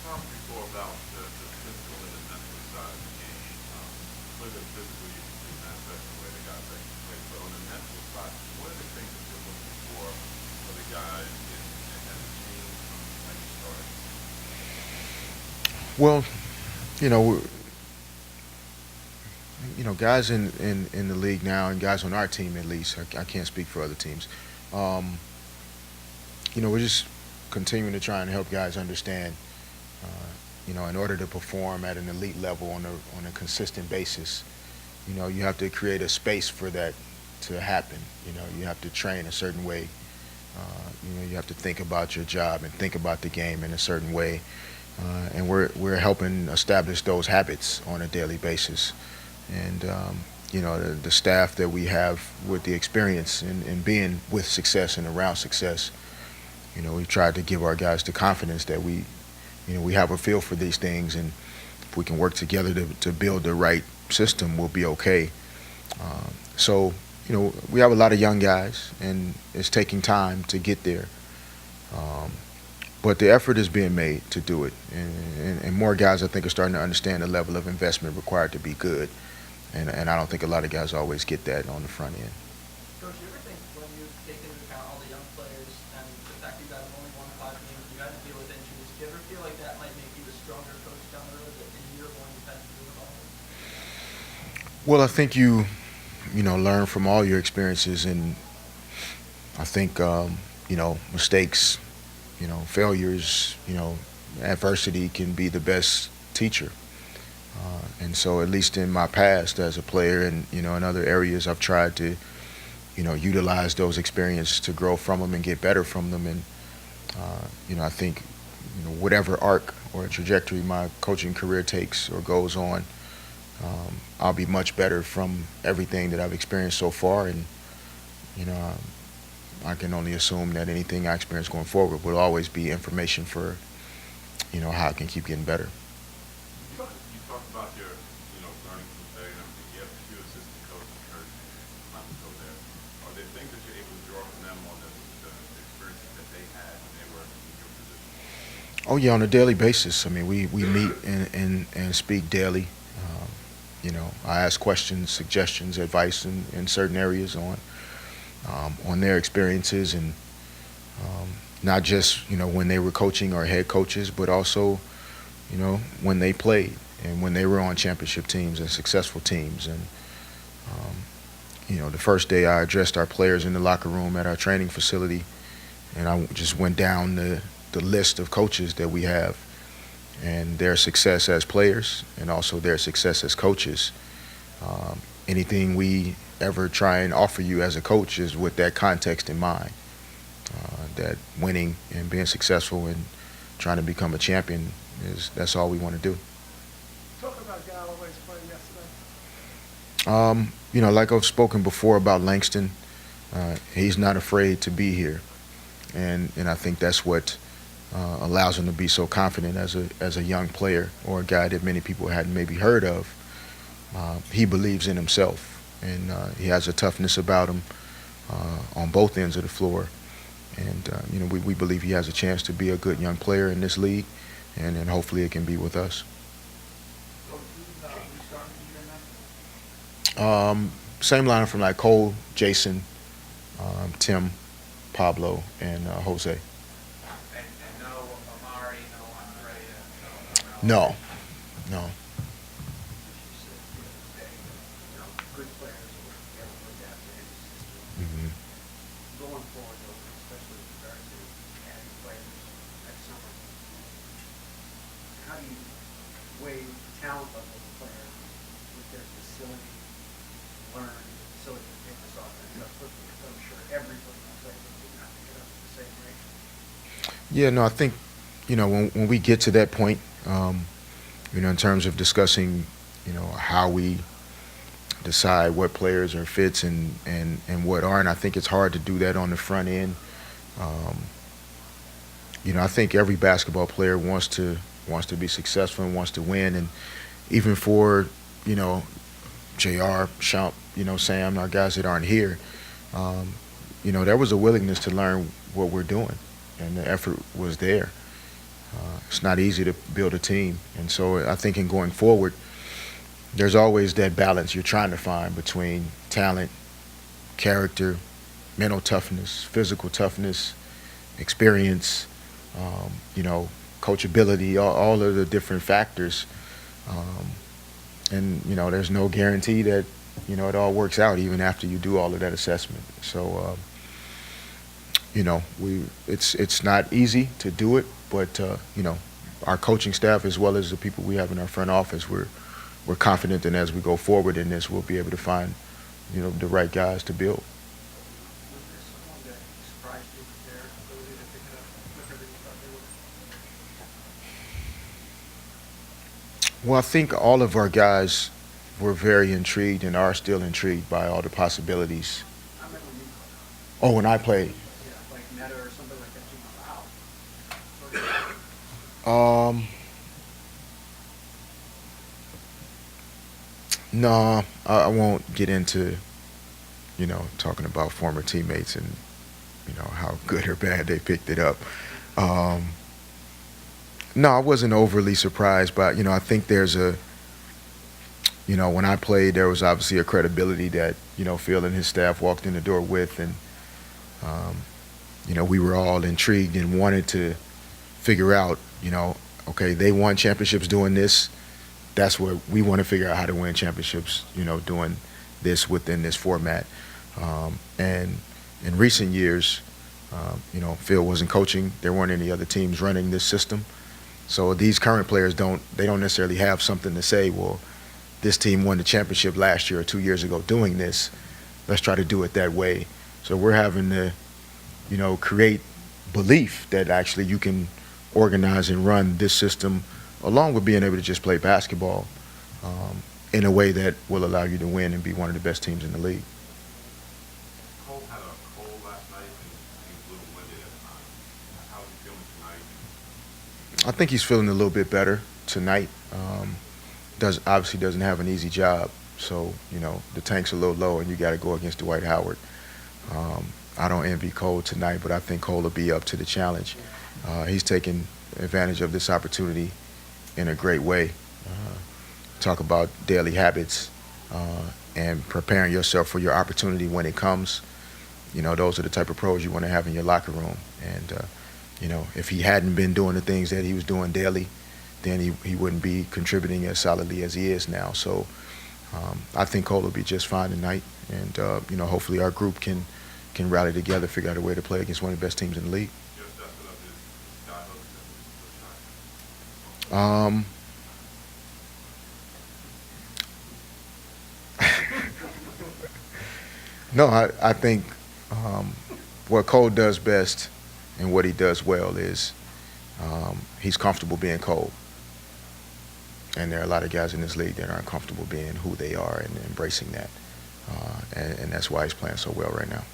talked before about the physical and the mental side of the game. Clearly, physically, you can see manifest the way the guys that can play. But on the mental side, what are the things that you're looking for the guys as a team from when you started? Well, you know, guys in the league now, and guys on our team at least. I can't speak for other teams. Um, we're just continuing to try and help guys understand. In order to perform at an elite level on a consistent basis, you have to create a space for that to happen. You have to train a certain way. You have to think about your job and think about the game in a certain way. And we're helping establish those habits on a daily basis. And the staff that we have with the experience in being with success and around success, we've tried to give our guys the confidence that we have a feel for these things, and if we can work together to build the right system, we'll be okay. So we have a lot of young guys, and it's taking time to get there. Um, but the effort is being made to do it, and more guys I think are starting to understand the level of investment required to be good, and I don't think a lot of guys always get that on the front end. Coach, do you ever think when you take into account all the young players and the fact you guys have only won 5 games, you had to deal with injuries, do you ever feel like that might make you a stronger coach down the road that in year one you've had to deal with all this? Well, I think you learn from all your experiences, and I think mistakes, failures, adversity can be the best teacher. And so, at least in my past as a player, and in other areas, I've tried to utilize those experiences to grow from them and get better from them. And I think whatever arc or trajectory my coaching career takes or goes on, I'll be much better from everything that I've experienced so far. And you know, I can only assume that anything I experience going forward will always be information for how I can keep getting better. You talk about your, learning from failure and everything. You have a few assistant coaches, Kurt and Monaco there. Are there things that you're able to draw from them on the experiences that they had when they were in your position? Oh yeah, on a daily basis. I mean, we meet and speak daily. Um, I ask questions, suggestions, advice in certain areas on their experiences, and not just when they were coaching or head coaches, but also when they played and when they were on championship teams and successful teams. And um, the first day I addressed our players in the locker room at our training facility, and I just went down the list of coaches that we have and their success as players and also their success as coaches. Anything we ever try and offer you as a coach is with that context in mind. That winning and being successful and trying to become a champion that's all we want to do. Talk about Galloway's play yesterday. Like I've spoken before about Langston, he's not afraid to be here, and I think that's what allows him to be so confident as a young player or a guy that many people hadn't maybe heard of. He believes in himself, and he has a toughness about him on both ends of the floor. And we believe he has a chance to be a good young player in this league, and hopefully it can be with us. Coach, who's starting to year Same lineup from like Cole, Jason, Tim, Pablo, and Jose. And no Amari, no Andrea, no No, no. good players or ever looked after in the system. Hmm. Going forward, though, especially with regard to adding players next summer, how do you weigh the talent level of the player with their facility, learn the facility to pick this offense up quickly? Because I'm sure everybody on the play would not pick it up at the same rate. Yeah, no, I think when we get to that point, in terms of discussing, how we decide what players are fits and what aren't. I think it's hard to do that on the front end. Um, I think every basketball player wants to be successful and wants to win, and even for Jr. Champ, Sam, our guys that aren't here, um, there was a willingness to learn what we're doing, and the effort was there. It's not easy to build a team, and so I think in going forward, there's always that balance you're trying to find between talent, character, mental toughness, physical toughness, experience, coachability, all of the different factors. And there's no guarantee that it all works out even after you do all of that assessment. So it's not easy to do it, but our coaching staff as well as the people we have in our front office, we're confident that as we go forward in this, we'll be able to find the right guys to build. Was there someone that surprised you with their ability to pick it up quicker than you thought they would? Well, I think all of our guys were very intrigued and are still intrigued by all the possibilities. I remember when you Oh, when I played, like Meta or something like that, you go, wow. no, I won't get into talking about former teammates and how good or bad they picked it up. No, I wasn't overly surprised, but I think there's when I played, there was obviously a credibility that Phil and his staff walked in the door with, and we were all intrigued and wanted to figure out, okay, they won championships doing this. That's what we want to figure out, how to win championships, doing this within this format. And in recent years, Phil wasn't coaching. There weren't any other teams running this system. So these current players don't necessarily have something to say, well, this team won the championship last year or 2 years ago doing this. Let's try to do it that way. So we're having to, create belief that actually you can organize and run this system along with being able to just play basketball in a way that will allow you to win and be one of the best teams in the league. Cole had a cold last night and he was a little winded at times. How is he feeling tonight? I think he's feeling a little bit better tonight. Obviously doesn't have an easy job, so the tank's a little low, and you got to go against Dwight Howard. I don't envy Cole tonight, but I think Cole will be up to the challenge. He's taken advantage of this opportunity in a great way. Talk about daily habits and preparing yourself for your opportunity when it comes. Those are the type of pros you want to have in your locker room. And if he hadn't been doing the things that he was doing daily, then he wouldn't be contributing as solidly as he is now. So I think Cole will be just fine tonight, and hopefully our group can rally together, figure out a way to play against one of the best teams in the league. Just dusted up his sky hooks and his shot. No, I think what Cole does best and what he does well is he's comfortable being Cole. And there are a lot of guys in this league that aren't comfortable being who they are and embracing that. And that's why he's playing so well right now.